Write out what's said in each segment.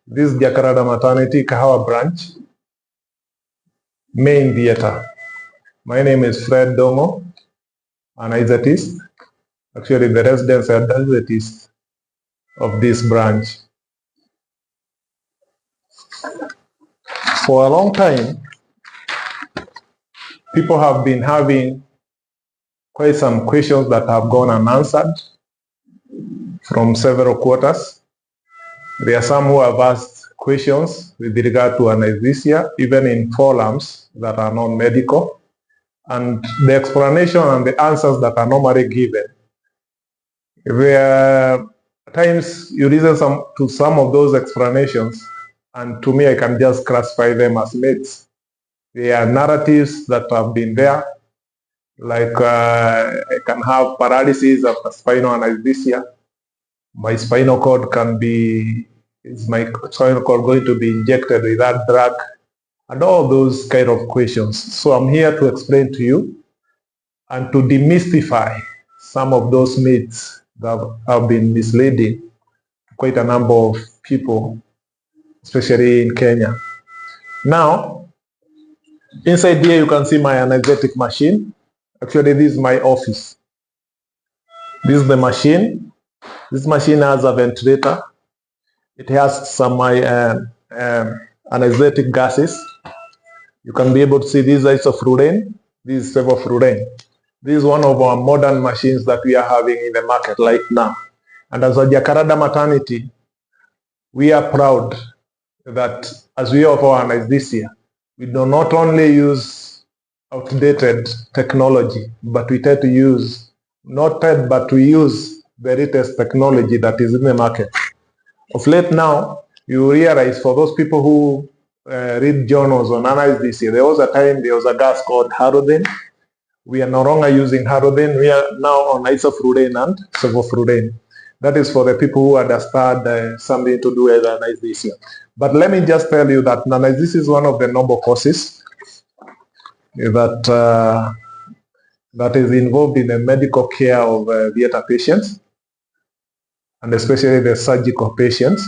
This is Jakarta Maternity, Kahawa branch, main theater. My name is Fred Domo, anesthetist. Actually, the resident anesthetist of this branch. For a long time, people have been having quite some questions that have gone unanswered from several quarters. There are some who have asked questions with regard to anesthesia, even in forums that are non-medical. And the explanation and the answers that are normally given, there are times you listen to some of those explanations, and to me I can just classify them as myths. They are narratives that have been there, like I can have paralysis after spinal anesthesia. My spinal cord is my spinal cord going to be injected with that drug? And all those kind of questions. So I'm here to explain to you and to demystify some of those myths that have been misleading quite a number of people, especially in Kenya. Now, inside here you can see my anesthetic machine. Actually, this is my office. This is the machine. This machine has a ventilator. It has some anesthetic gases. You can be able to see this is isoflurane, this is sevoflurane. This is one of our modern machines that we are having in the market right now. And as a Jakarta Maternity, we are proud that as we offer anesthesia, we do not only use outdated technology, but we try to use, we use the latest technology that is in the market. Of late now, you realize for those people who read journals on anesthesia, there was a time there was a gas called Harodane. We are no longer using Harodane. We are now on isoflurane and sevoflurane. That is for the people who understand something to do with anesthesia. But let me just tell you that anesthesia is one of the noble causes that is involved in the medical care of theater patients, and especially the surgical patients.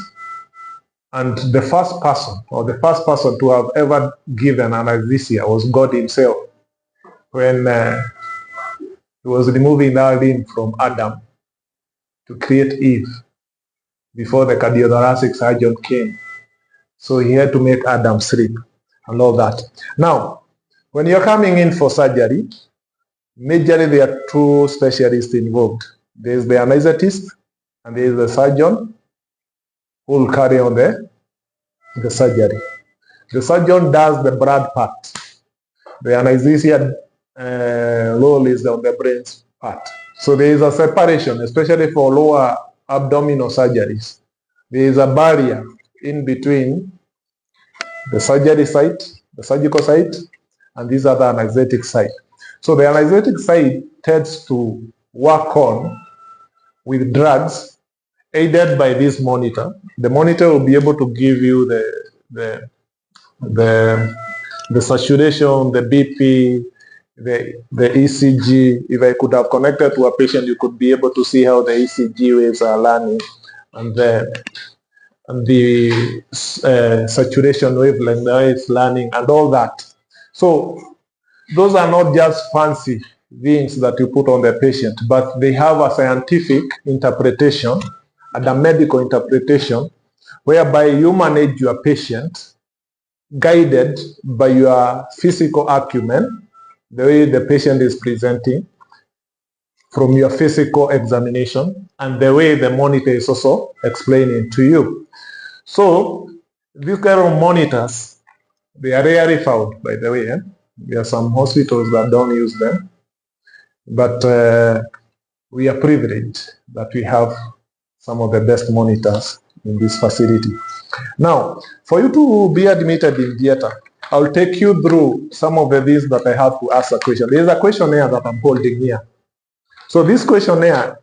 And the first person to have ever given anesthesia was God himself, when he was removing that limb from Adam to create Eve before the cardiothoracic surgeon came. So he had to make Adam sleep and all that. Now, when you're coming in for surgery, majorly there are two specialists involved. There's the anesthetist and there is the surgeon who will carry on the surgery. The surgeon does the blood part. The anesthesia role is on the brain's part. So there is a separation, especially for lower abdominal surgeries. There is a barrier in between the surgery site, the surgical site, and this other anesthetic site. So the anesthetic site tends to work on with drugs aided by this monitor. The monitor will be able to give you the saturation, the BP, the ECG. If I could have connected to a patient, you could be able to see how the ECG waves are learning, and the saturation wavelength is learning, and all that. So those are not just fancy things that you put on the patient, but they have a scientific interpretation and a medical interpretation whereby you manage your patient guided by your physical acumen, the way the patient is presenting from your physical examination, and the way the monitor is also explaining to you. So these kind of monitors, they are rarely found, by the way. There are some hospitals that don't use them, but we are privileged that we have some of the best monitors in this facility. Now, for you to be admitted in theater, I'll take you through some of the things that I have to ask a question. There's a questionnaire that I'm holding here. So this questionnaire,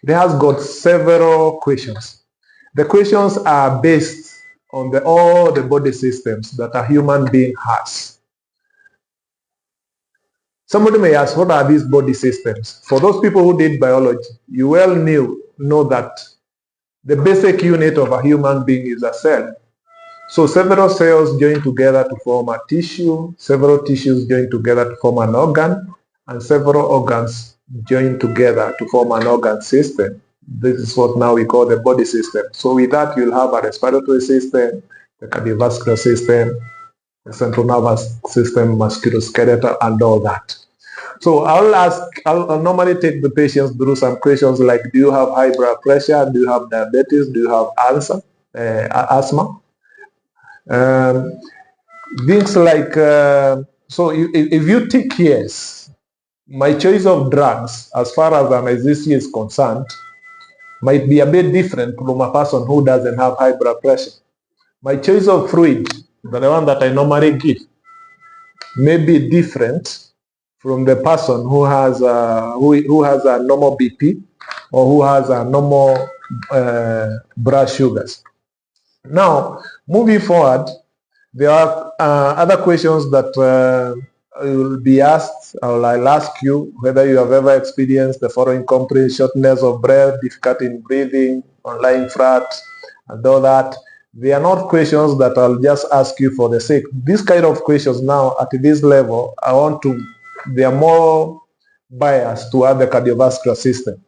it has got several questions. The questions are based on all the body systems that a human being has. Somebody may ask, what are these body systems? For those people who did biology, you well know that The basic unit of a human being is a cell. So several cells join together to form a tissue, several tissues join together to form an organ, and several organs join together to form an organ system. This is what now we call the body system. So with that, you'll have a respiratory system, the cardiovascular system, the central nervous system, musculoskeletal, and all that. So I'll normally take the patients through some questions like, do you have high blood pressure? Do you have diabetes? Do you have asthma? Things like, so if you tick yes, my choice of drugs as far as anesthesia is concerned might be a bit different from a person who doesn't have high blood pressure. My choice of fluid, the one that I normally give, may be different from the person who has a normal BP or who has a normal blood sugars. Now, moving forward, there are other questions that will be asked, or I'll ask you whether you have ever experienced the following complaints: shortness of breath, difficulty in breathing, lying flat, and all that. They are not questions that I'll just ask you for the sake. These kind of questions now at this level, they are more biased toward the cardiovascular system.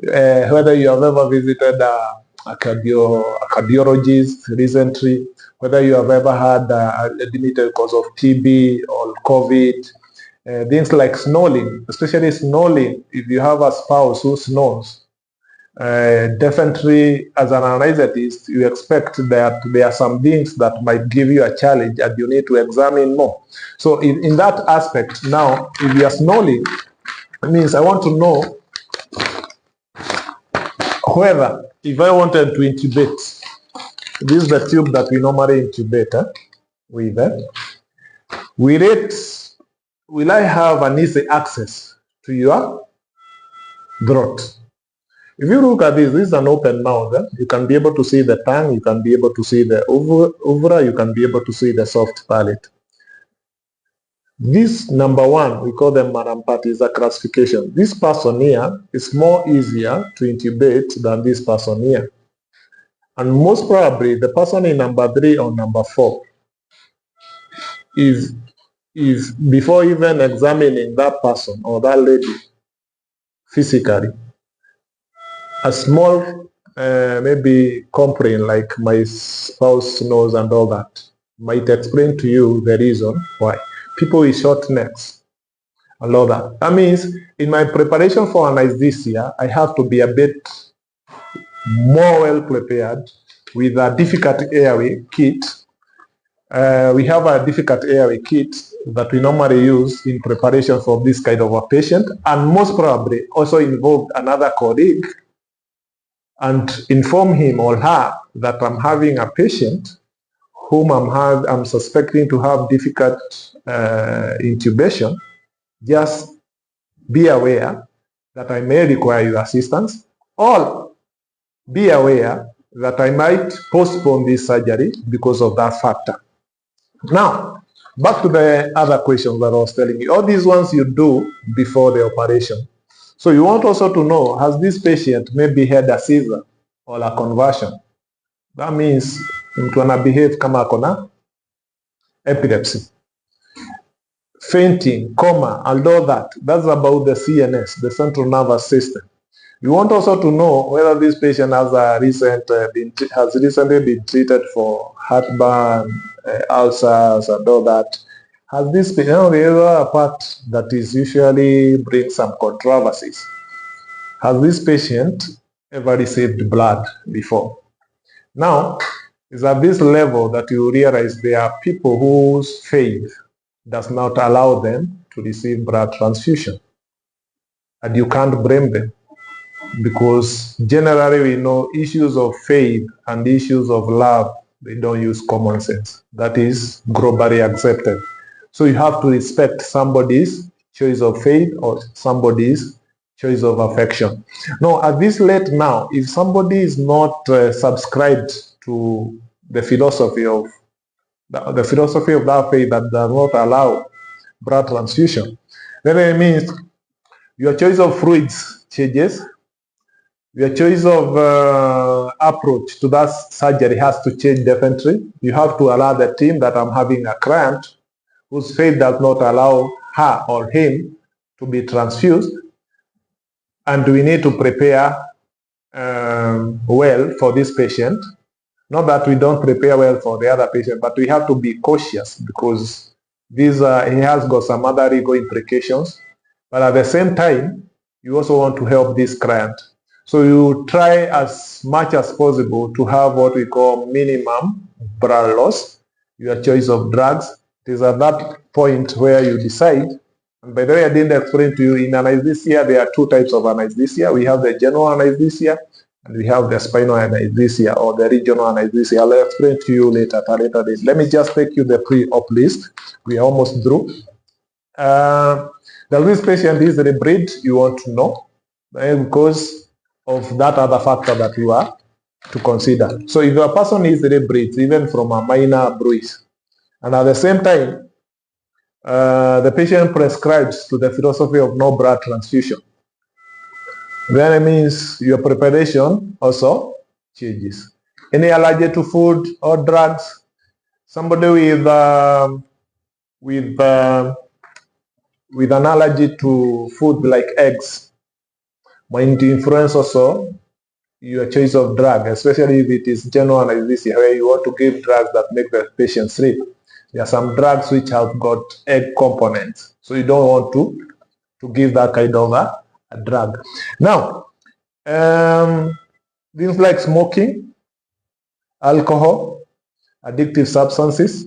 Whether you have ever visited a cardiologist recently, whether you have ever had a limited cause of TB or COVID, things like snoring, especially snoring, if you have a spouse who snores, definitely as an anesthetist, you expect that there are some things that might give you a challenge and you need to examine more. So in that aspect, now, if you are snoring, it means I want to know whether, if I wanted to intubate, this is the tube that we normally intubate with. Will I have an easy access to your throat? If you look at this is an open mouth. You can be able to see the tongue, you can be able to see the uvula, you can be able to see the soft palate. This number one, we call them Marampati, is a classification. This person here is more easier to intubate than this person here. And most probably the person in number 3 or number 4 is before even examining that person or that lady physically, a small maybe complaint like my spouse knows and all that might explain to you the reason why. People with short necks and all that. That means in my preparation for anesthesia, I have to be a bit more well prepared with a difficult airway kit. We have a difficult airway kit that we normally use in preparation for this kind of a patient, and most probably also involved another colleague and inform him or her that I'm having a patient whom I'm suspecting to have difficult intubation. Just be aware that I may require your assistance, or be aware that I might postpone this surgery because of that factor. Now, back to the other questions that I was telling you. All these ones you do before the operation. So you want also to know, has this patient maybe had a seizure or a conversion? That means mtu anabehave kama akona epilepsy, fainting, coma, and all that. That's about the CNS, the central nervous system. You want also to know whether this patient has recently been treated for heartburn, ulcers, and all that. Has this patient, the other part that is usually brings some controversies, has this patient ever received blood before? Now, it's at this level that you realize there are people whose faith does not allow them to receive blood transfusion. And you can't blame them, because generally we know issues of faith and issues of love, they don't use common sense. That is globally accepted. So you have to respect somebody's choice of faith or somebody's choice of affection. Now, at this late now, if somebody is not subscribed to the philosophy of that faith that does not allow blood transfusion, then it means your choice of fluids changes, your choice of approach to that surgery has to change definitely. You have to allow the team that I'm having a client whose faith does not allow her or him to be transfused, and we need to prepare well for this patient. Not that we don't prepare well for the other patient, but we have to be cautious because he has got some other legal implications. But at the same time, you also want to help this client. So you try as much as possible to have what we call minimum blood loss, your choice of drugs. It is at that point where you decide. And by the way, I didn't explain to you, in anesthesia, there are two types of anesthesia. We have the general anesthesia, and we have the spinal anesthesia or the regional anesthesia. I'll explain to you later at a later date. Let me just take you the pre-op list. We are almost through. This patient is rebreed, you want to know, because of that other factor that you are to consider. So if a person is rebreed, even from a minor bruise, and at the same time, the patient prescribes to the philosophy of no blood transfusion, then it means your preparation also changes. Any allergy to food or drugs? Somebody with an allergy to food like eggs might influence also your choice of drug, especially if it is general anesthesia, where you want to give drugs that make the patient sleep. There are some drugs which have got egg components, so you don't want to give that kind of a drug. Now, things like smoking, alcohol, addictive substances.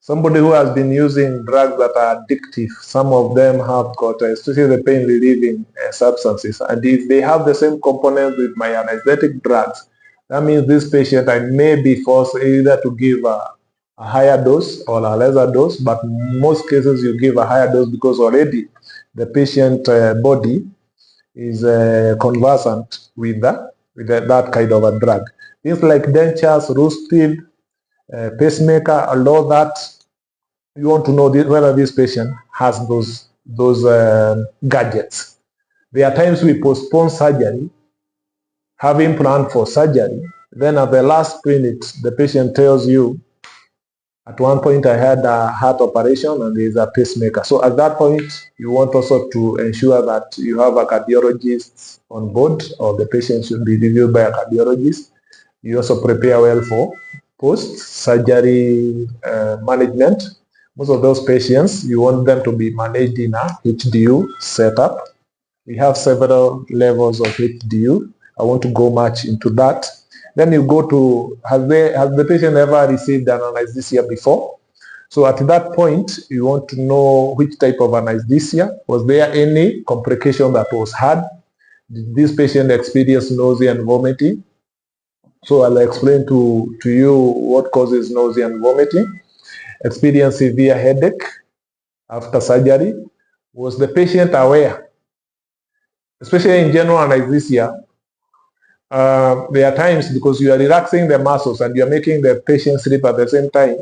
Somebody who has been using drugs that are addictive, some of them have got, especially the pain relieving substances. And if they have the same components with my anesthetic drugs, that means this patient, I may be forced either to give a higher dose or a lesser dose, but in most cases you give a higher dose because already the patient body is conversant with that kind of a drug. Things like dentures, roasted, pacemaker, all that, you want to know whether this patient has those gadgets. There are times we postpone surgery, having planned for surgery, then at the last minute, the patient tells you, at one point I had a heart operation and there is a pacemaker. So at that point, you want also to ensure that you have a cardiologist on board, or the patient should be reviewed by a cardiologist. You also prepare well for post-surgery management. Most of those patients, you want them to be managed in a HDU setup. We have several levels of HDU. I want to go much into that. Then you go to, has the patient ever received an anesthesia before? So at that point, you want to know which type of anesthesia. Was there any complication that was had? Did this patient experience nausea and vomiting? So I'll explain to you what causes nausea and vomiting. Experience severe headache after surgery. Was the patient aware? Especially in general anesthesia, there are times, because you are relaxing the muscles and you are making the patient sleep at the same time,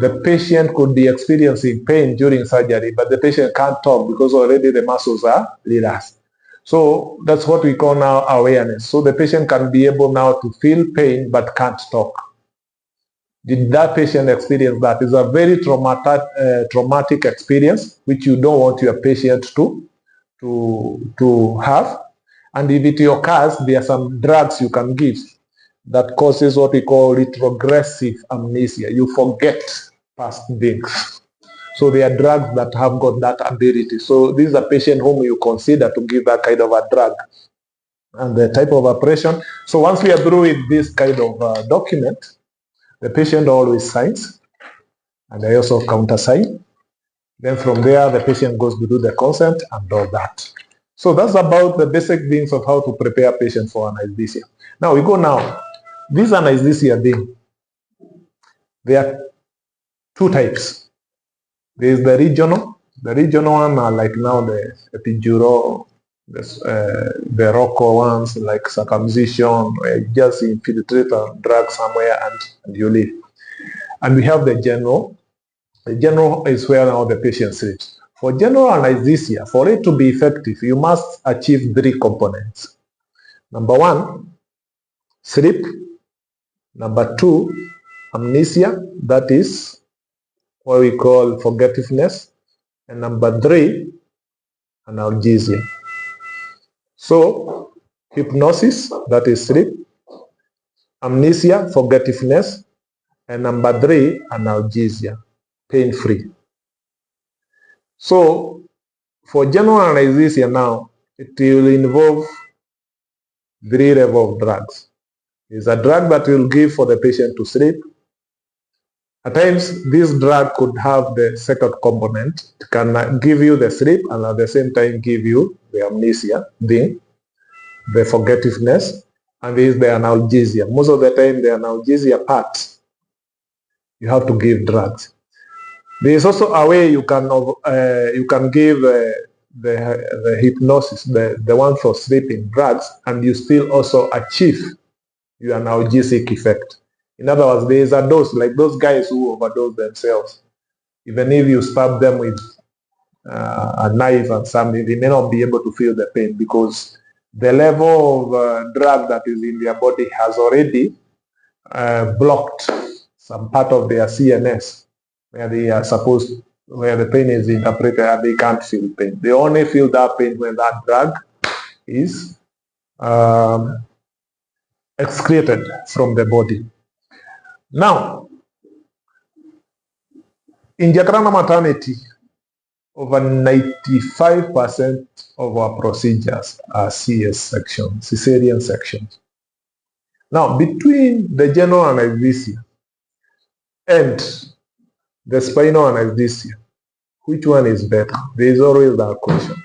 the patient could be experiencing pain during surgery, but the patient can't talk because already the muscles are relaxed. So that's what we call now awareness. So the patient can be able now to feel pain but can't talk. Did that patient experience that? It's a very traumatic experience which you don't want your patient to have. And if it occurs, there are some drugs you can give that causes what we call retrogressive amnesia. You forget past things. So there are drugs that have got that ability. So this is a patient whom you consider to give that kind of a drug. And the type of operation. So once we are through with this kind of document, the patient always signs, and I also countersign. Then from there, the patient goes to do the consent and all that. So that's about the basic things of how to prepare a patient for anesthesia. Now we go now. This anesthesia thing, there are two types. There is the regional. The regional one are like now the epidural, the Rocco ones like circumcision, just infiltrate a drug somewhere and you leave. And we have the general. The general is where now the patient sleeps. For general anesthesia, for it to be effective, you must achieve three components. Number one, sleep. Number 2, amnesia, that is what we call forgetfulness. And number 3, analgesia. So, hypnosis, that is sleep, amnesia, forgetfulness, and number 3, analgesia, pain-free. So, for general anesthesia now, it will involve 3 levels of drugs. There's a drug that will give for the patient to sleep. At times, this drug could have the second component. It can give you the sleep and at the same time give you the amnesia, the forgetfulness, and there is the analgesia. Most of the time, the analgesia part, you have to give drugs. There is also a way you can give the hypnosis, the one for sleeping drugs, and you still also achieve your analgesic effect. In other words, there is a dose, like those guys who overdose themselves. Even if you stab them with a knife and something, they may not be able to feel the pain because the level of drug that is in their body has already blocked some part of their CNS where they are supposed, where the pain is interpreted, and they can't feel pain. They only feel that pain when that drug is excreted from the body. Now, in Jakarta maternity, over 95% of our procedures are CS sections, cesarean sections. Now, between the general anesthesia and the spinal anesthesia, which one is better? There is always that question.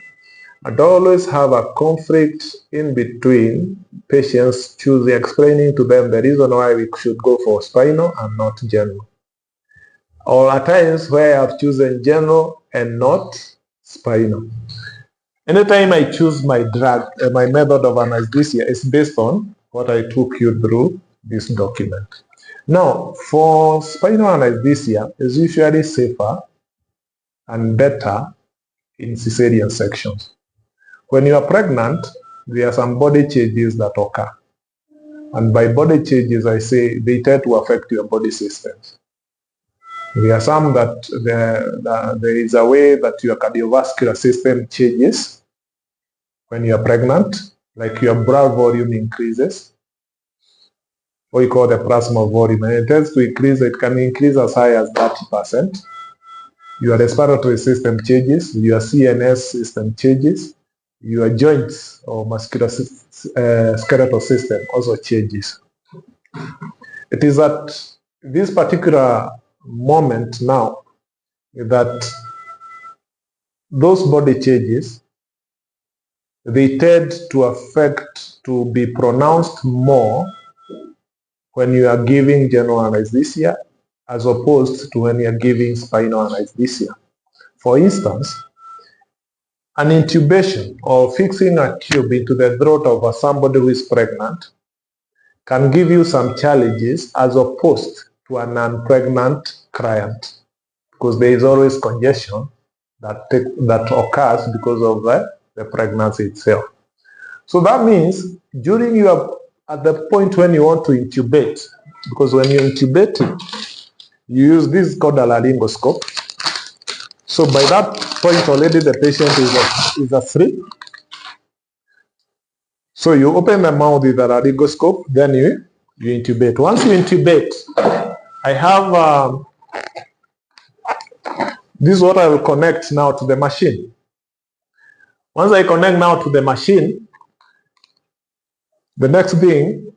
I always have a conflict in between patients choosing, explaining to them the reason why we should go for spinal and not general. Or at times where I've chosen general and not spinal. Anytime I choose my drug, my method of anesthesia is based on what I took you through this document. Now, for spinal anesthesia, it's usually safer and better in cesarean sections. When you are pregnant, there are some body changes that occur. And by body changes, I say they tend to affect your body systems. There are some that there is a way that your cardiovascular system changes when you are pregnant, like your blood volume increases, what you call the plasma volume, and it tends to increase. It can increase as high as 30%. Your respiratory system changes, your CNS system changes, your joints or musculoskeletal system also changes. It is at this particular moment now that those body changes, they tend to be pronounced more when you are giving general anesthesia as opposed to when you are giving spinal anesthesia. For instance, an intubation or fixing a tube into the throat of somebody who is pregnant can give you some challenges as opposed to a non-pregnant client, because there is always congestion that occurs because of the pregnancy itself. So that means during at the point when you want to intubate, because when you intubate, you use this called a laryngoscope. So by that point already the patient is asleep. So you open the mouth with a laryngoscope, then you intubate. Once you intubate, I have this is what I will connect now to the machine. Once I connect now to the machine, the next thing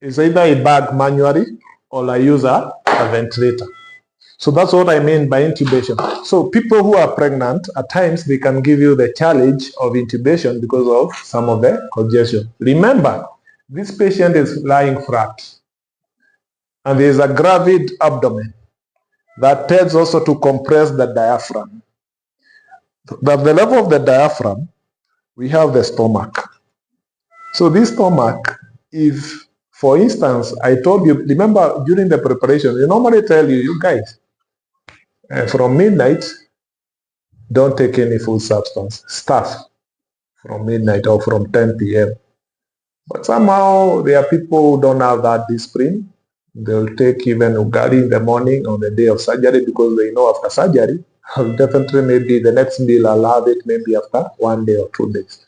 is either I bag manually or I use a ventilator. So that's what I mean by intubation. So people who are pregnant, at times they can give you the challenge of intubation because of some of the congestion. Remember, this patient is lying flat and there is a gravid abdomen that tends also to compress the diaphragm. At the level of the diaphragm, we have the stomach. So this stomach, if, for instance, I told you, remember during the preparation, they normally tell you guys, from midnight, don't take any food substance. Start from midnight or from 10 p.m. But somehow there are people who don't have that discipline. They'll take even ugali in the morning on the day of surgery because they know after surgery, I'll definitely maybe the next meal I'll have it maybe after 1 day or 2 days.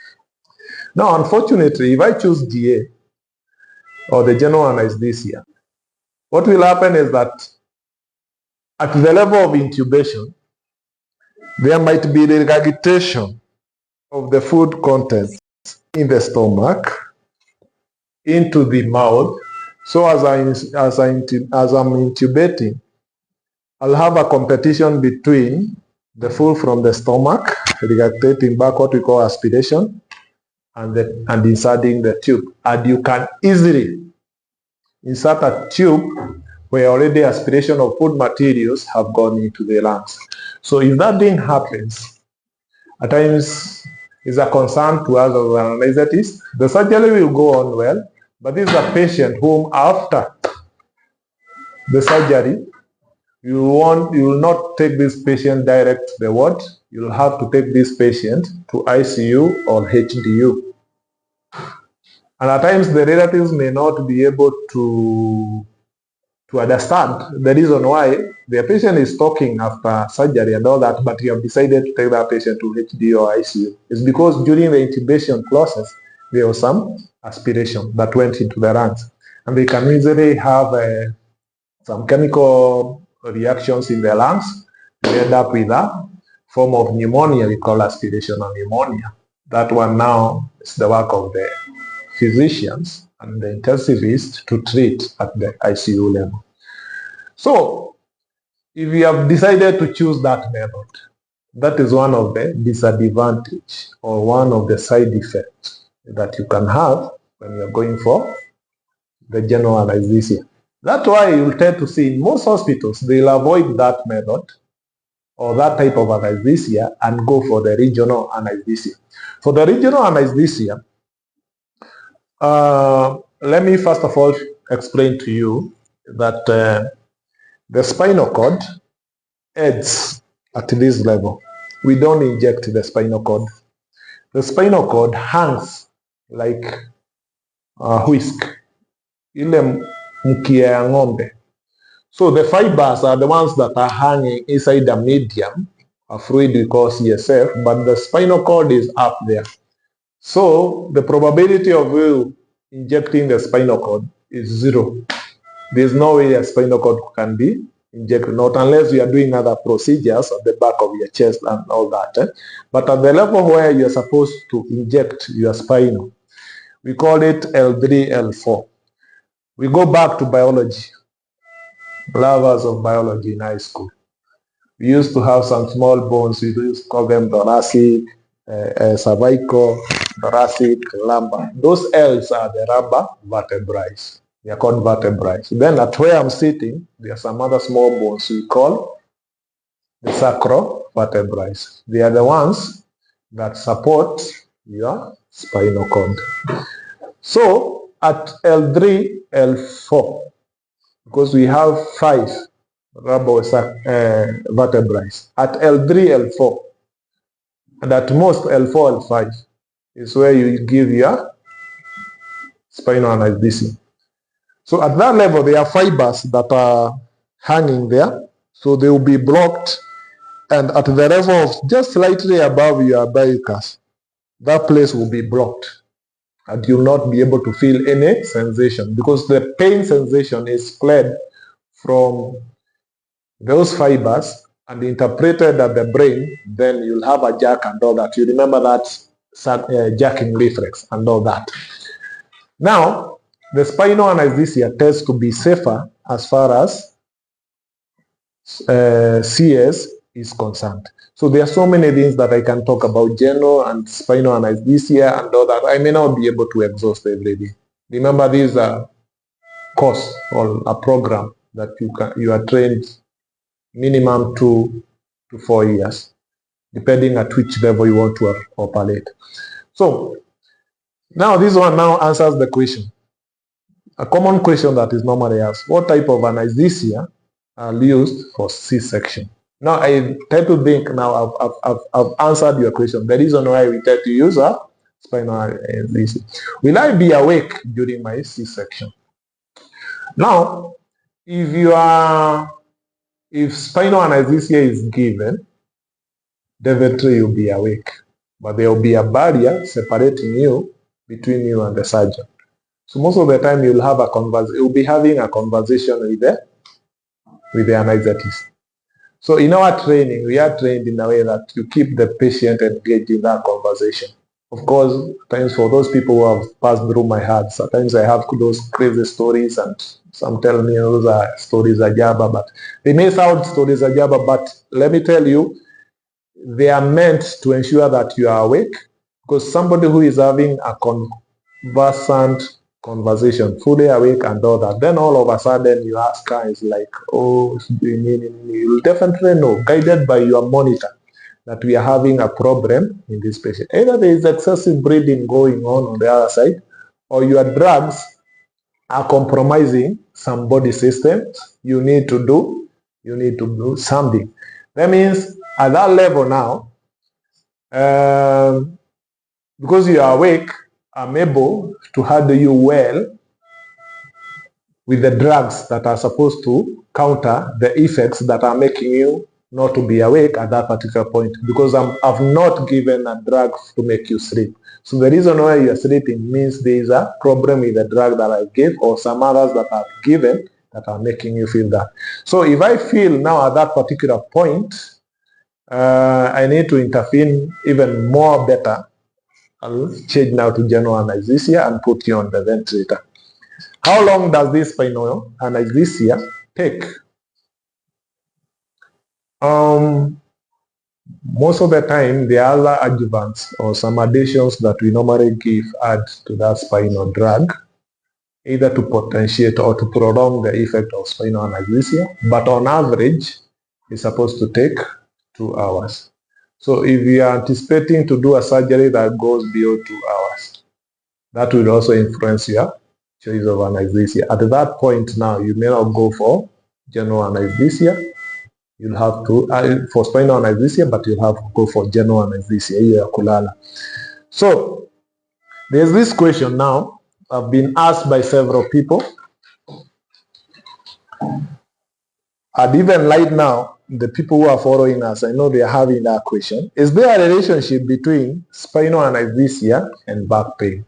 Now, unfortunately, if I choose GA or the general anesthesia, what will happen is that at the level of intubation, there might be the regurgitation of the food contents in the stomach into the mouth. So as I'm intubating, I'll have a competition between the food from the stomach, regurgitating back, what we call aspiration, and inserting the tube. And you can easily insert a tube where already aspiration of food materials have gone into the lungs. So if that thing happens, at times is a concern to us as an anesthetist. The surgery will go on well, but this is a patient whom after the surgery, you will not take this patient direct to the ward. You'll have to take this patient to ICU or HDU. And at times the relatives may not be able to understand the reason why the patient is talking after surgery and all that, but you have decided to take that patient to HDU or ICU. It's because during the intubation process, there was some aspiration that went into the lungs. And they can easily have some chemical reactions in the lungs to end up with a form of pneumonia we call aspirational pneumonia. That one now is the work of the physicians and the intensivists to treat at the ICU level. So, if you have decided to choose that method, that is one of the disadvantages or one of the side effects that you can have when you are going for the general anesthesia. That's why you'll tend to see in most hospitals, they'll avoid that method or that type of anesthesia and go for the regional anesthesia. For the regional anesthesia, let me first of all explain to you that the spinal cord ends at this level. We don't inject the spinal cord. The spinal cord hangs like a whisk, ile mkia ya ng'ombe. So the fibers are the ones that are hanging inside the medium, a fluid we call CSF, but the spinal cord is up there. So the probability of you injecting the spinal cord is 0. There's no way a spinal cord can be injected, not unless you are doing other procedures at the back of your chest and all that. But at the level where you are supposed to inject your spinal, we call it L3, L4. We go back to biology, lovers of biology in high school. We used to have some small bones, we used to call them thoracic, cervical, thoracic, lumbar. Those L's are the lumbar vertebrae. They are called vertebrae. Then at where I'm sitting, there are some other small bones we call the sacral vertebrae. They are the ones that support your spinal cord. So at L3, L4, because we have 5 vertebrae, at L3, L4, and at most L4, L5 is where you give your spinal anesthesia. So at that level, there are fibers that are hanging there, so they will be blocked, and at the level of just slightly above your umbilicus, that place will be blocked, and you will not be able to feel any sensation because the pain sensation is fled from those fibers and interpreted at the brain. Then you'll have a jerk and all that. You remember that jerking reflex and all that. Now, the spinal anesthesia tends to be safer as far as CS is concerned. So there are so many things that I can talk about general and spinal anesthesia and all that. I may not be able to exhaust everything. Remember, these are course or a program that you are trained minimum 2 to 4 years, depending at which level you want to operate. So now this one now answers the question. A common question that is normally asked: what type of anesthesia are used for C-section? Now I tend to think now I've answered your question. The reason why we tend to use a spinal anesthesia. Will I be awake during my C-section? Now, if spinal anesthesia is given, definitely you'll be awake, but there will be a barrier separating you between you and the surgeon. So most of the time you'll be having a conversation with the anesthetist. So in our training, we are trained in a way that you keep the patient engaged in that conversation. Of course, times for those people who have passed through my heart, sometimes I have those crazy stories, and some tell me those are stories ajaba, but they may sound stories ajaba, but let me tell you, they are meant to ensure that you are awake, because somebody who is having a conversant conversation, fully awake and all that, then all of a sudden you ask her, is like, oh, you'll definitely know, guided by your monitor, that we are having a problem in this patient. Either there is excessive breathing going on the other side, or your drugs are compromising some body systems. You need to do something. That means at that level now, because you are awake, I'm able to handle you well with the drugs that are supposed to counter the effects that are making you not to be awake at that particular point, because I've not given a drug to make you sleep. So the reason why you're sleeping means there is a problem with the drug that I gave, or some others that I've given that are making you feel that. So if I feel now at that particular point, I need to intervene even more better, I'll change now to general anesthesia and put you on the ventilator. How long does this spinal anesthesia take? Most of the time, there are other adjuvants or some additions that we normally add to that spinal drug, either to potentiate or to prolong the effect of spinal anesthesia, but on average, it's supposed to take 2 hours. So if you are anticipating to do a surgery that goes beyond 2 hours, that will also influence your choice of anesthesia. At that point now, you may not go for general anesthesia. You'll have to, for spinal anesthesia, but you'll have to go for general anesthesia, kulala. So, there's this question now, I've been asked by several people, and even right now, the people who are following us, I know they are having that question. Is there a relationship between spinal anesthesia and back pain?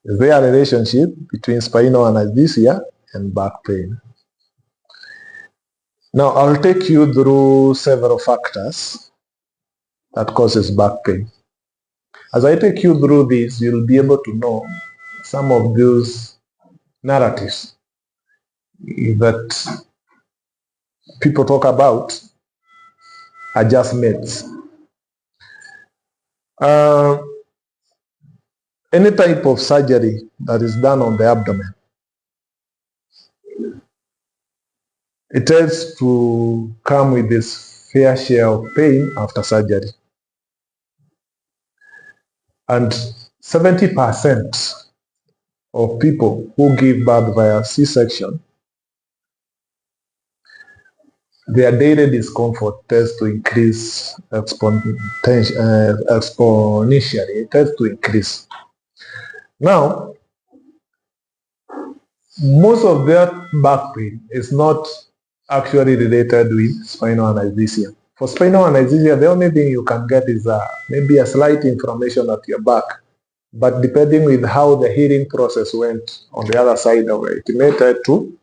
Is there a relationship between spinal anesthesia and back pain? Now, I'll take you through several factors that causes back pain. As I take you through this, you'll be able to know some of those narratives that people talk about are just myths. Any type of surgery that is done on the abdomen, it tends to come with this fair share of pain after surgery. And 70% of people who give birth via C-section, their daily discomfort tends to increase exponentially. It tends to increase. Now, most of their back pain is not actually related with spinal anesthesia. For spinal anesthesia, the only thing you can get is maybe a slight inflammation at your back. But depending with how the healing process went on the other side of it, it may tend to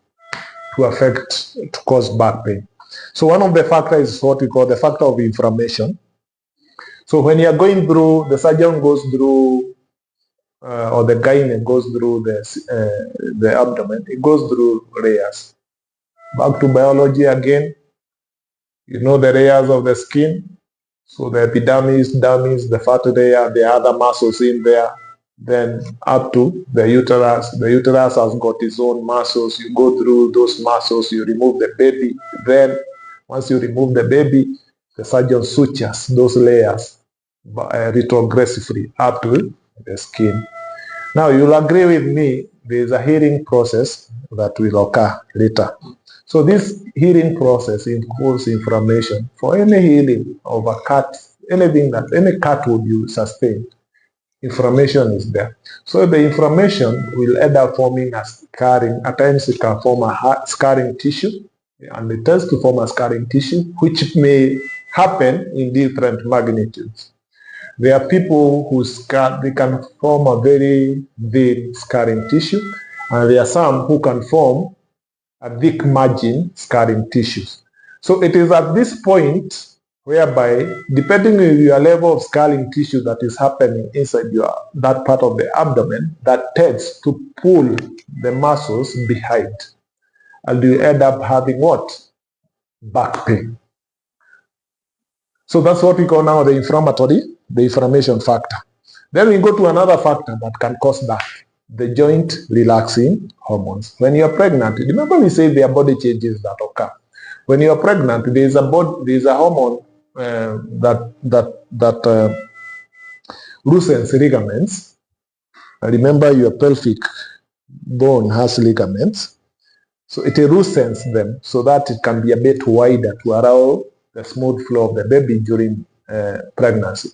cause back pain. So one of the factors is what we call the factor of inflammation. So when you are going through, the surgeon goes through, or the gynae goes through the abdomen, it goes through layers. Back to biology again, you know the layers of the skin. So the epidermis, dermis, the fat layer, the other muscles in there, then up to the uterus. The uterus has got its own muscles. You go through those muscles, you remove the baby. Then once you remove the baby, the surgeon sutures those layers retrogressively up to the skin. Now you'll agree with me, there is a healing process that will occur later. So this healing process includes inflammation. For any healing of a cut anything that, any cut would you sustain, inflammation is there. So the inflammation will end up forming a scarring. At times it can form a scarring tissue, and it tends to form a scarring tissue, which may happen in different magnitudes. There are people who they can form a very thin scarring tissue, and there are some who can form a thick margin scarring tissues. So it is at this point whereby, depending on your level of scarring tissue that is happening inside that part of the abdomen, that tends to pull the muscles behind, and you end up having what? Back pain. So that's what we call now the inflammation factor. Then we go to another factor that can cause that, the joint relaxing hormones. When you're pregnant, remember we say there are body changes that occur. When you're pregnant, there is a hormone that loosens ligaments. Remember, your pelvic bone has ligaments, so it loosens them so that it can be a bit wider to allow the smooth flow of the baby during pregnancy.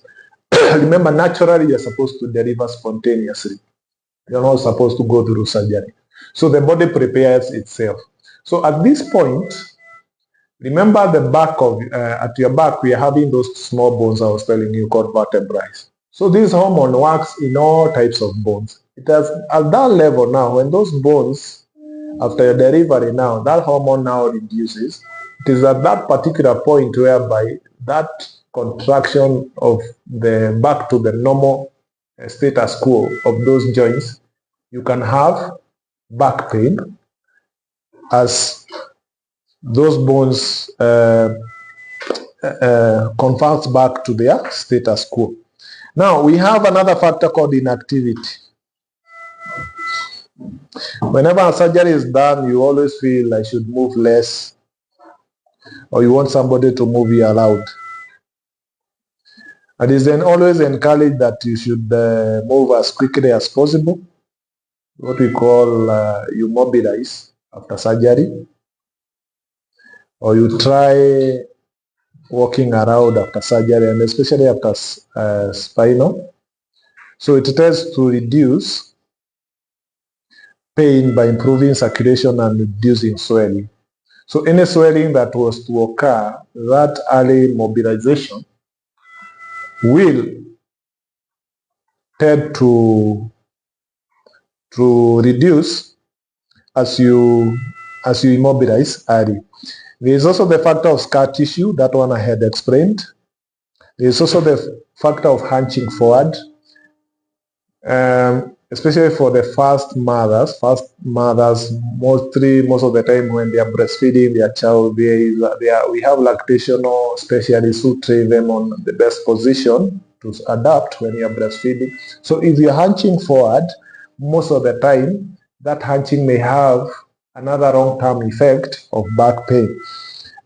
Remember, naturally you're supposed to deliver spontaneously. You're not supposed to go through surgery. So the body prepares itself. So at this point, remember the back of, at your back, we are having those small bones I was telling you called vertebrae. So this hormone works in all types of bones. It has, at that level now, when those bones, after your delivery now, that hormone now reduces. It is at that particular point whereby that contraction of the back to the normal status quo of those joints, you can have back pain as those bones converts back to their status quo. Now we have another factor called inactivity. Whenever a surgery is done, you always feel I should move less, or you want somebody to move you around. It is then always encouraged that you should move as quickly as possible, what we call you mobilize after surgery, or you try walking around after surgery, and especially after spinal. So it tends to reduce pain by improving circulation and reducing swelling. So any swelling that was to occur, that early mobilization will tend to reduce as you immobilize early. There is also the factor of scar tissue, that one I had explained. There is also the factor of hunching forward, especially for the first mothers. Most of the time when they are breastfeeding their child, we have lactational specialists who train them on the best position to adapt when you are breastfeeding. So if you're hunching forward, most of the time, that hunching may have another long-term effect of back pain.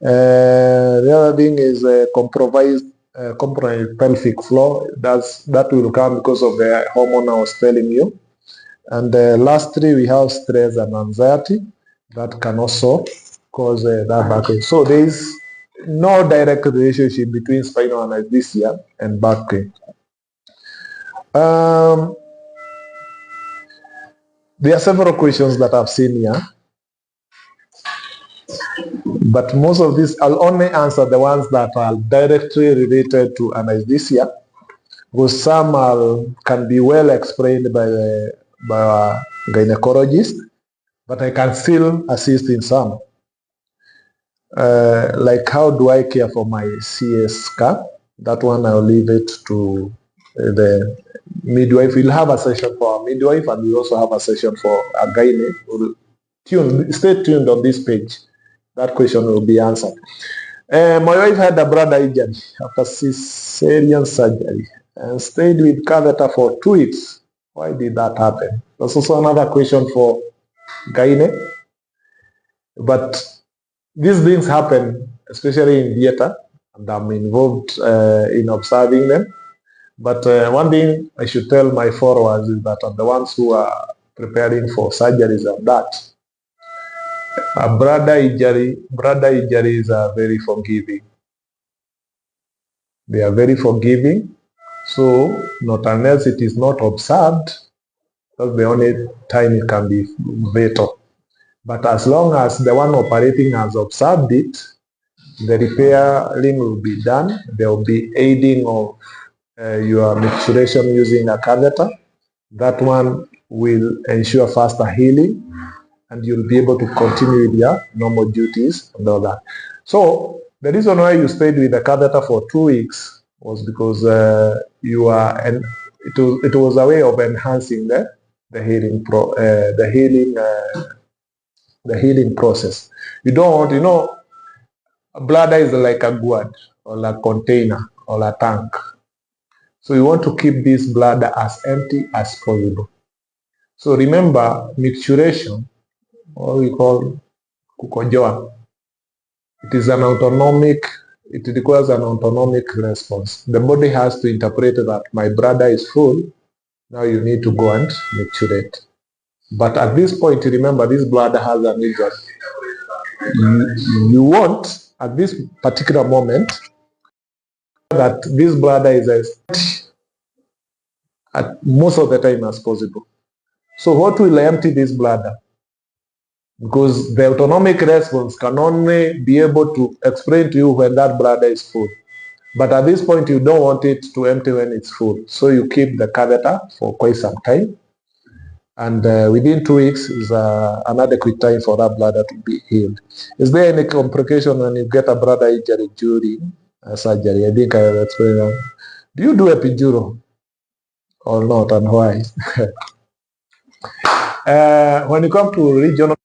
The other thing is compromised pelvic floor. That will come because of the hormone I was telling you. And lastly, we have stress and anxiety that can also cause that back pain. So there is no direct relationship between spinal anesthesia and back pain. There are several questions that I've seen here, but most of these, I'll only answer the ones that are directly related to anesthesia, because some can be well explained by a gynecologist, but I can still assist in some. Like how do I care for my CS scar? That one I'll leave it to the midwife. We'll have a session for a midwife, and we also have a session for a gyne. Stay tuned on this page. That question will be answered. My wife had a bladder injury after cesarean surgery and stayed with catheter for 2 weeks. Why did that happen? That's also another question for gyne. But these things happen, especially in theater, and I'm involved in observing them. But one thing I should tell my followers is that the ones who are preparing for surgeries of that, bladder injuries are very forgiving. They are very forgiving. So not unless it is not observed, that's the only time it can be fatal. But as long as the one operating has observed it, the repairing will be done. There will be aiding of your micturition using a catheter. That one will ensure faster healing, and you'll be able to continue with your normal duties and all that. So the reason why you stayed with the catheter for 2 weeks was because it was a way of enhancing the healing process. You don't want, a bladder is like a gourd or a container or a tank. So you want to keep this bladder as empty as possible. So remember, micturition, what we call kukojoa, it requires an autonomic response. The body has to interpret that my bladder is full, now you need to go and micturate. But at this point, remember, this bladder has an injury. You want, at this particular moment, that this bladder is as empty at most of the time as possible. So what will empty this bladder? Because the autonomic response can only be able to explain to you when that bladder is full. But at this point, you don't want it to empty when it's full. So you keep the catheter for quite some time. And within 2 weeks is an adequate time for that bladder to be healed. Is there any complication when you get a bladder injury during surgery? I think I have explained that. Do you do epidural or not, and why? When you come to regional,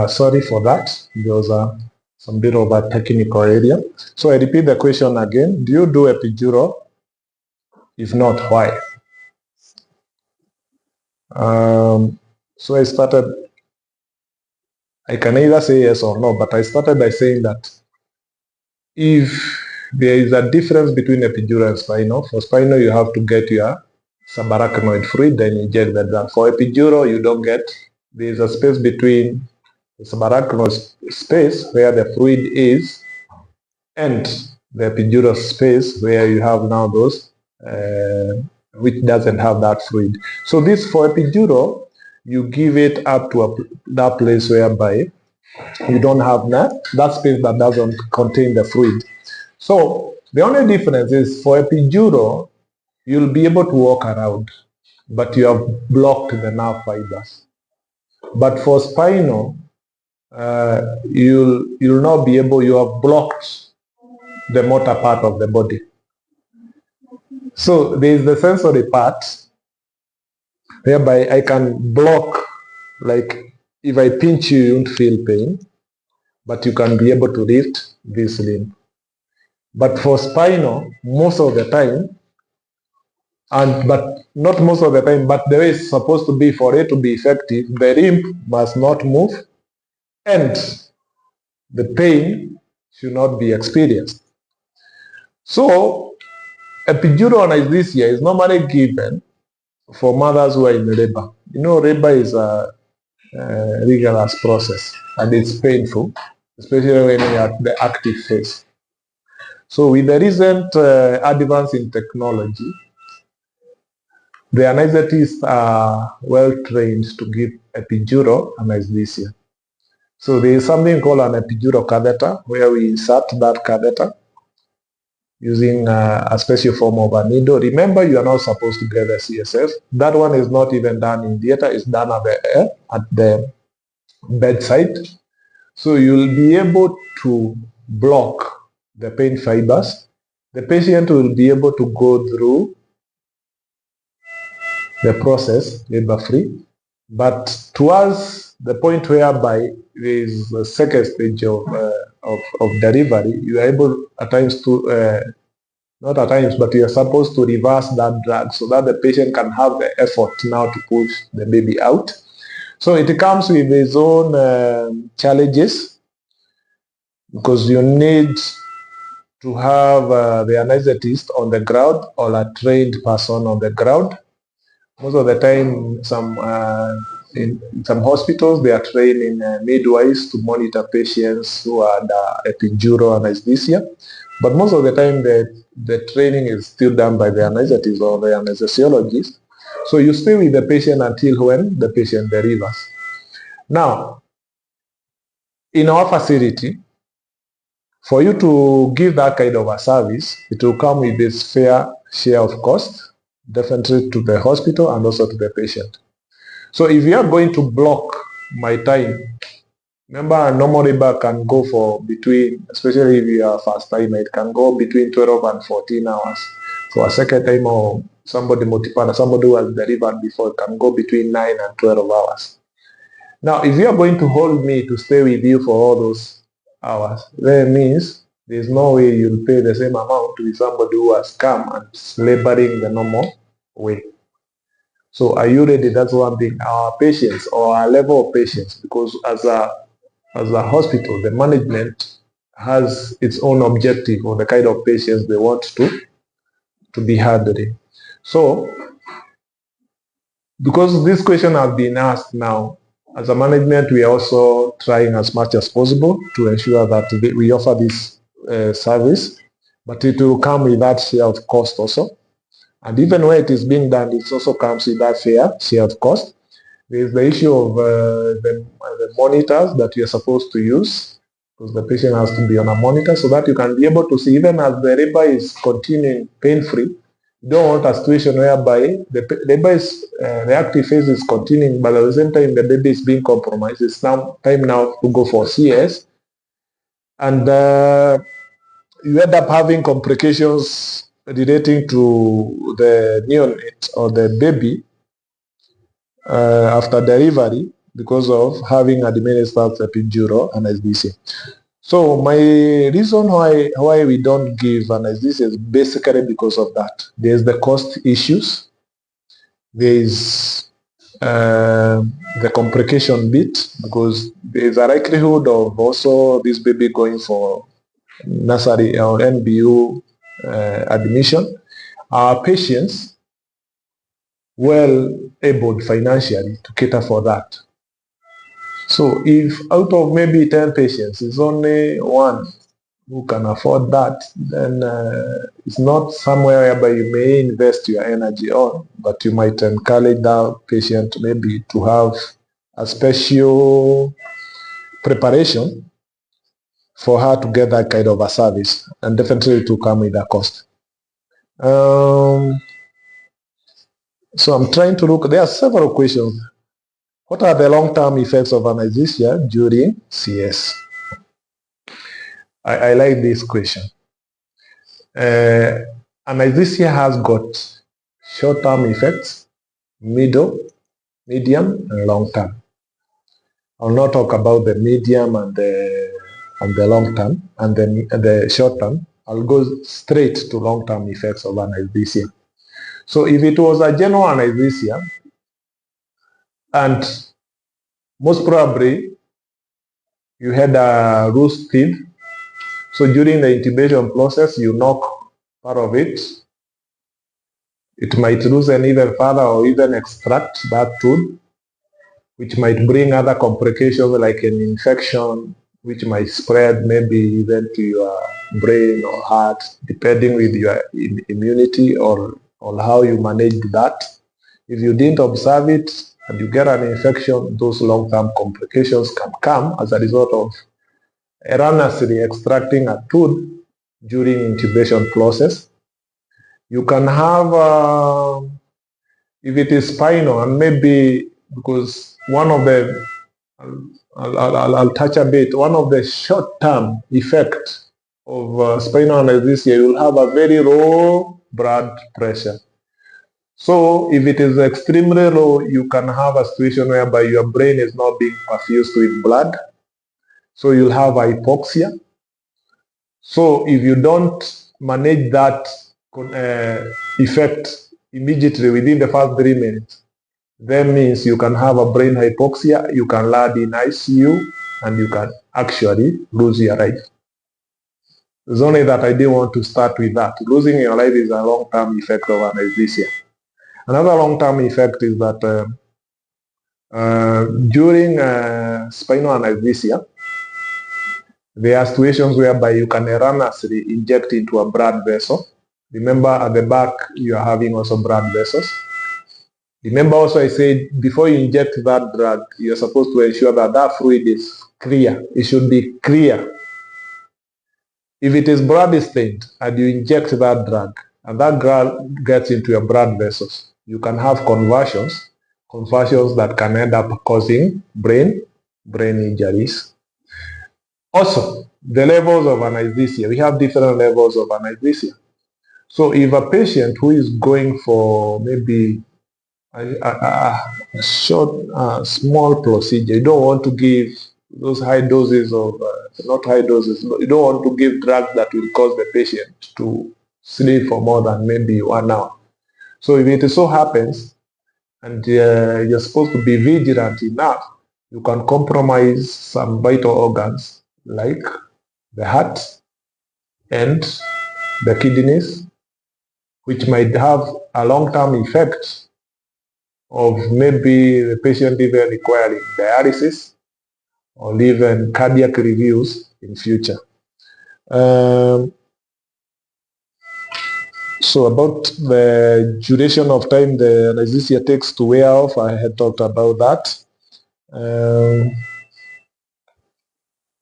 sorry for that, there was some bit of a technical area. So I repeat the question again. Do you do epidural? If not, why? So I can either say yes or no, but I started by saying that if there is a difference between epidural and spinal, for spinal you have to get your subarachnoid fluid, then you inject the drug. For epidural, you don't get. There is a space between the subarachnoid space where the fluid is and the epidural space where you have now those which doesn't have that fluid. So this, for epidural, you give it up to that place whereby you don't have that space that doesn't contain the fluid. So the only difference is for epidural, you'll be able to walk around, but you have blocked the nerve fibers. But for spinal, you'll not be able, you have blocked the motor part of the body. So there is the sensory part, whereby I can block, like if I pinch you, you won't feel pain, but you can be able to lift this limb. But for spinal, most of the time, but not most of the time, but the way it's supposed to be, for it to be effective, the limb must not move, and the pain should not be experienced. So, epidural anesthesia is normally given for mothers who are in labor. You know, labor is a rigorous process and it's painful, especially when you're at the active phase. So with the recent advance in technology, the anesthetists are well trained to give epidural anesthesia. So there is something called an epidural catheter where we insert that catheter using a special form of a needle. Remember, you are not supposed to get the CSF. That one is not even done in theater, it's done at the bedside. So you'll be able to block the pain fibers. The patient will be able to go through the process labor-free, but towards the point whereby there is the second stage of delivery, you are able at times to, not at times, but you are supposed to reverse that drug so that the patient can have the effort now to push the baby out. So it comes with its own challenges, because you need to have the anesthetist on the ground or a trained person on the ground. Most of the time, in some hospitals, they are training midwives to monitor patients who are under epidural anesthesia. But most of the time, the training is still done by the anesthetist or the anesthesiologist. So you stay with the patient until when the patient delivers. Now, in our facility, for you to give that kind of a service, it will come with this fair share of cost, definitely to the hospital and also to the patient. So if you are going to block my time, remember a normal labor can go for between, especially if you are first time, it can go between 12 and 14 hours. For a second time or somebody multipartner, somebody who has delivered before, it can go between 9 and 12 hours. Now, if you are going to hold me to stay with you for all those hours, then it means there's no way you'll pay the same amount with somebody who has come and is laboring the normal way. So are you ready? That's one thing. Our patients or our level of patients, because as a hospital, the management has its own objective or the kind of patients they want to be handling. So because this question has been asked now, as a management, we are also trying as much as possible to ensure that we offer this service, but it will come with that share of cost also. And even when it is being done, it also comes with that fair share of cost. There is the issue of the monitors that you are supposed to use, because the patient has to be on a monitor so that you can be able to see, even as the labor is continuing pain-free. You don't want a situation whereby the labor is, the active phase is continuing, but at the same time the baby is being compromised. It's now time now to go for CS, and you end up having complications relating to the neonate or the baby after delivery because of having administered epidural anesthesia. So my reason why we don't give anesthesia is basically because of that. There's the cost issues. There's the complication bit, because there's a likelihood of also this baby going for nursery or NBU admission. Our patients well able financially to cater for that. So if out of maybe 10 patients, it's only one who can afford that, then it's not somewhere whereby you may invest your energy on, but you might encourage that patient maybe to have a special preparation for her to get that kind of a service, and definitely to come with a cost. So I'm trying to look, there are several questions. What are the long-term effects of anesthesia during CS? I like this question. Anesthesia has got short-term effects, medium, and long-term. I'll not talk about the medium and the long-term and the short-term. I'll go straight to long-term effects of anesthesia. So if it was a general anesthesia, and most probably you had a loose teeth. So during the intubation process, you knock part of it. It might loosen even further or even extract that tooth, which might bring other complications like an infection, which might spread maybe even to your brain or heart, depending with your immunity or how you manage that. If you didn't observe it and you get an infection, those long-term complications can come as a result of erroneously extracting a tooth during intubation process. You can have, if it is spinal, and maybe because one of the, I'll touch a bit, one of the short-term effects of spinal anesthesia, you'll have a very low blood pressure. So if it is extremely low, you can have a situation whereby your brain is not being perfused with blood. So you'll have hypoxia. So if you don't manage that effect immediately within the first 3 minutes, that means you can have a brain hypoxia, you can land in ICU, and you can actually lose your life. It's only that I didn't want to start with that. Losing your life is a long-term effect of anesthesia. Another long-term effect is that during spinal anesthesia, there are situations whereby you can erroneously inject into a blood vessel. Remember, at the back, you are having also blood vessels. Remember also I said, before you inject that drug, you're supposed to ensure that that fluid is clear. It should be clear. If it is blood stained and you inject that drug, and that drug gets into your blood vessels, you can have conversions that can end up causing brain injuries. Also, the levels of anesthesia. We have different levels of anesthesia. So if a patient who is going for maybe a short, small procedure, you don't want to give those high doses of, not high doses, you don't want to give drugs that will cause the patient to sleep for more than maybe 1 hour. So if it so happens, and you're supposed to be vigilant enough, you can compromise some vital organs like the heart and the kidneys, which might have a long-term effect of maybe the patient even requiring dialysis or even cardiac reviews in future. So about the duration of time the anesthesia takes to wear off, I had talked about that.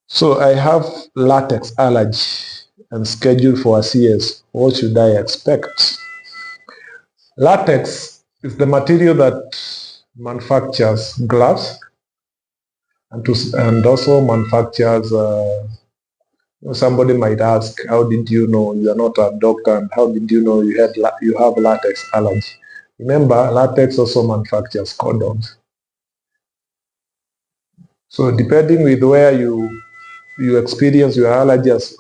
So I have latex allergy and scheduled for a CS. What should I expect? Latex is the material that manufactures gloves and also manufactures, somebody might ask, how did you know? You are not a doctor, and how did you know you have latex allergy? Remember, latex also manufactures condoms. So depending with where you experience your allergy as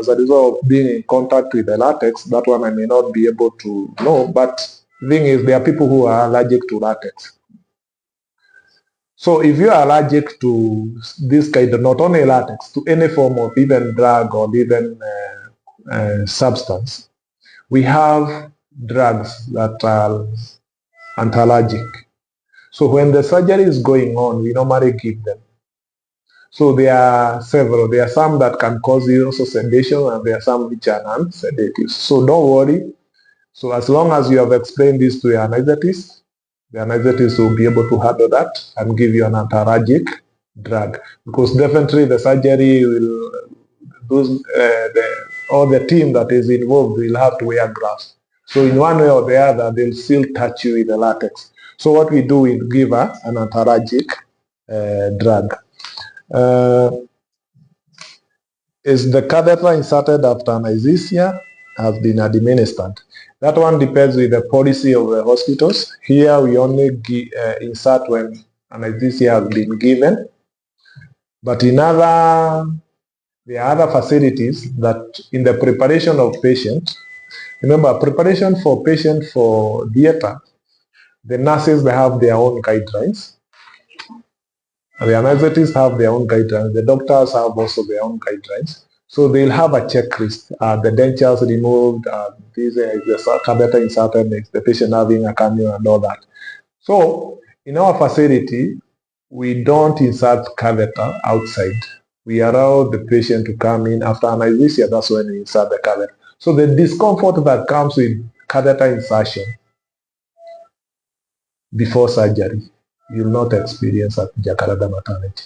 a result of being in contact with the latex, that one I may not be able to know, but the thing is there are people who are allergic to latex. So if you are allergic to this kind of, not only latex, to any form of even drug or even substance, we have drugs that are anti-allergic. So when the surgery is going on, we normally give them. So there are several. There are some that can cause you also sedation, and there are some which are non-sedative. So don't worry. So as long as you have explained this to your anesthetist, the anesthetist will be able to handle that and give you an anti-allergic drug. Because definitely the surgery will, all the team that is involved will have to wear gloves. So in one way or the other, they'll still touch you with the latex. So what we do is give her an anti-allergic drug. Is the catheter inserted after anesthesia has been administered? That one depends with the policy of the hospitals. Here we only insert when anesthesia has been given. But in there are other facilities that in the preparation of patients, remember preparation for patient for theater, the nurses, they have their own guidelines. The anesthetists have their own guidelines. The doctors have also their own guidelines. So they'll have a checklist. The dentures removed, this is the catheter inserted, the patient having a cannula and all that. So in our facility, we don't insert catheter outside. We allow the patient to come in after anesthesia. That's when we insert the catheter. So the discomfort that comes with catheter insertion before surgery, you'll not experience at Jakarta Maternity.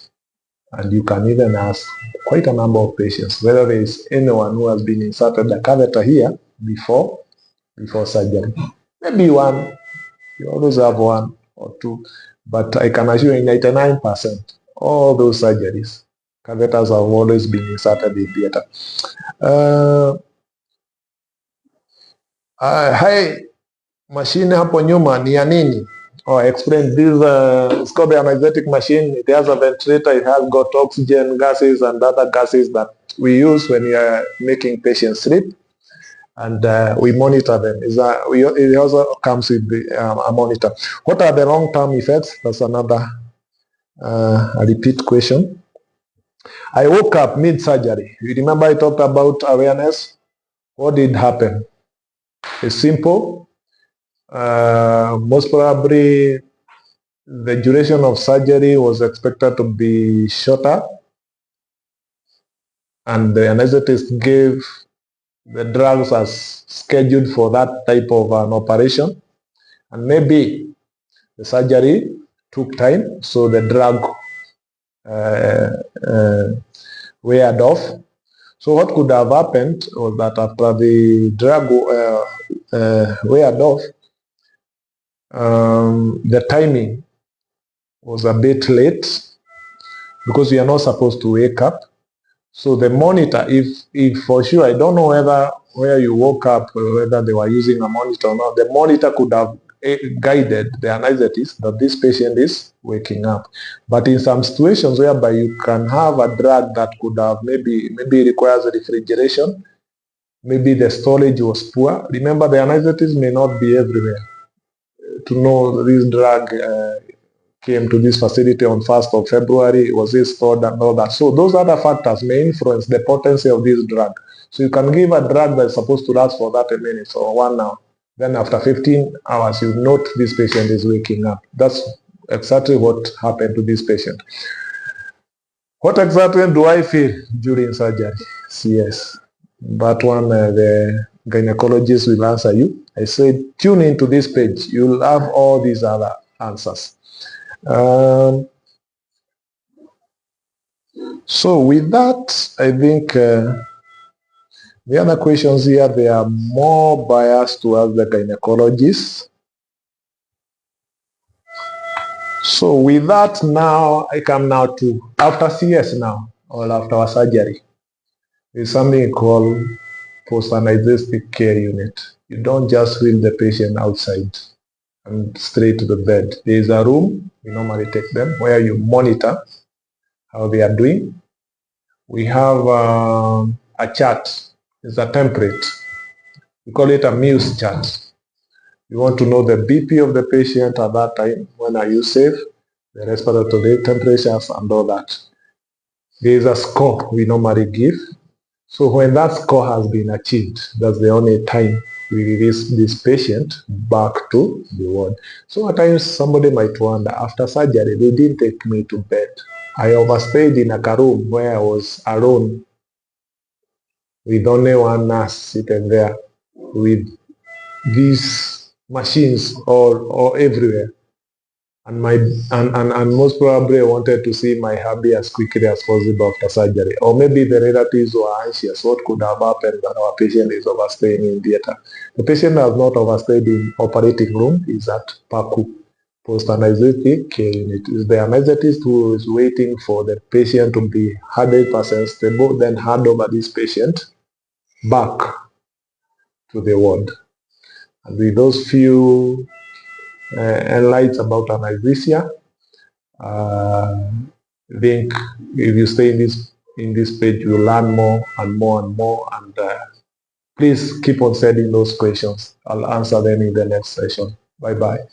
And you can even ask quite a number of patients whether there is anyone who has been inserted a catheter here before surgery. Maybe one, you always have one or two, but I can assure you 99%, all those surgeries, catheters have always been inserted in theater. Hi, machine hapo nyuma ni ya nini? I explained this, it's called the anesthetic machine. It has a ventilator, it has got oxygen gases and other gases that we use when we are making patients sleep, and we monitor them. It also comes with a monitor. What are the long-term effects? That's another a repeat question. I woke up mid-surgery. You remember I talked about awareness? What did happen? It's simple. Most probably the duration of surgery was expected to be shorter, and the anesthetist gave the drugs as scheduled for that type of an operation, and maybe the surgery took time, so the drug weared off. So what could have happened was that after the drug weared off, the timing was a bit late because we are not supposed to wake up. So the monitor, if for sure, I don't know where you woke up, whether they were using a monitor or not, the monitor could have guided the anesthetist that this patient is waking up. But in some situations whereby you can have a drug that could have maybe requires refrigeration, maybe the storage was poor. Remember, the anesthetist may not be everywhere to know this drug came to this facility on 1st of February, was it stored and all that. So those other factors may influence the potency of this drug. So you can give a drug that's supposed to last for 30 minutes or 1 hour. Then after 15 hours, you note this patient is waking up. That's exactly what happened to this patient. What exactly do I feel during surgery? Yes, that one the gynecologist will answer you. I said, tune into this page. You'll have all these other answers. So with that, I think the other questions here, they are more biased towards the gynecologist. So with that now, I come now to after CS now, or after our surgery. There's something called post-anesthetic care unit. You don't just wheel the patient outside and straight to the bed. There is a room, we normally take them, where you monitor how they are doing. We have a chart. It's a template. We call it a Muse chart. You want to know the BP of the patient at that time, when are you safe, the respiratory temperatures and all that. There is a score we normally give. So when that score has been achieved, that's the only time we release this patient back to the ward. So at times somebody might wonder, after surgery, they didn't take me to bed. I overstayed in a room where I was alone with only one nurse sitting there with these machines all everywhere. And most probably I wanted to see my hubby as quickly as possible after surgery. Or maybe the relatives were anxious. What could have happened that our patient is overstaying in theater? The patient has not overstayed in operating room, is at PACU, post-anesthetic care unit. Is the anesthetist who is waiting for the patient to be 100% stable, then hand over this patient back to the ward. And with those few enlights about anesthesia, I think if you stay in this page, you'll learn more and more and more. And please keep on sending those questions. I'll answer them in the next session. Bye-bye.